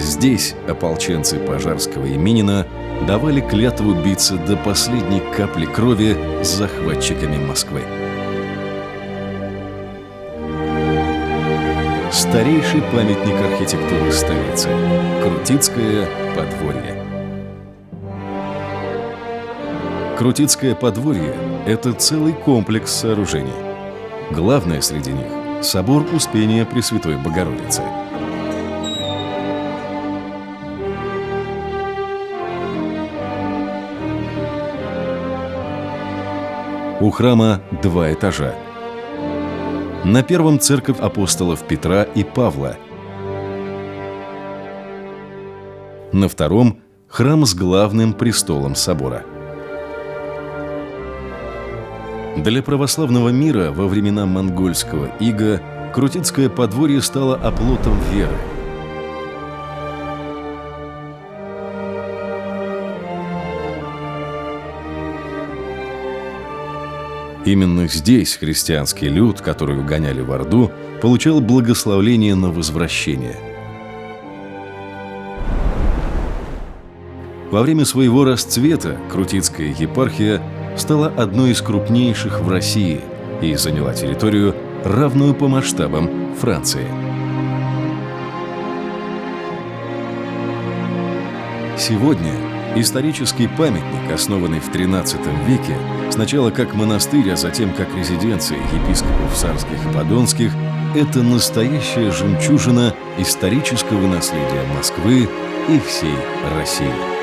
Здесь ополченцы Пожарского и Минина давали клятву биться до последней капли крови с захватчиками Москвы. Старейший памятник архитектуры столицы – Крутицкое подворье. Крутицкое подворье – это целый комплекс сооружений. Главное среди них – собор Успения Пресвятой Богородицы. У храма 2 этажа. На первом церковь апостолов Петра и Павла. На втором – храм с главным престолом собора. Для православного мира во времена монгольского ига Крутицкое подворье стало оплотом веры. Именно здесь христианский люд, который угоняли в Орду, получал благословление на возвращение. Во время своего расцвета Крутицкая епархия стала одной из крупнейших в России и заняла территорию, равную по масштабам Франции. Сегодня исторический памятник, основанный в XIII веке, сначала как монастырь, а затем как резиденция епископов Сарских и Подонских, это настоящая жемчужина исторического наследия Москвы и всей России.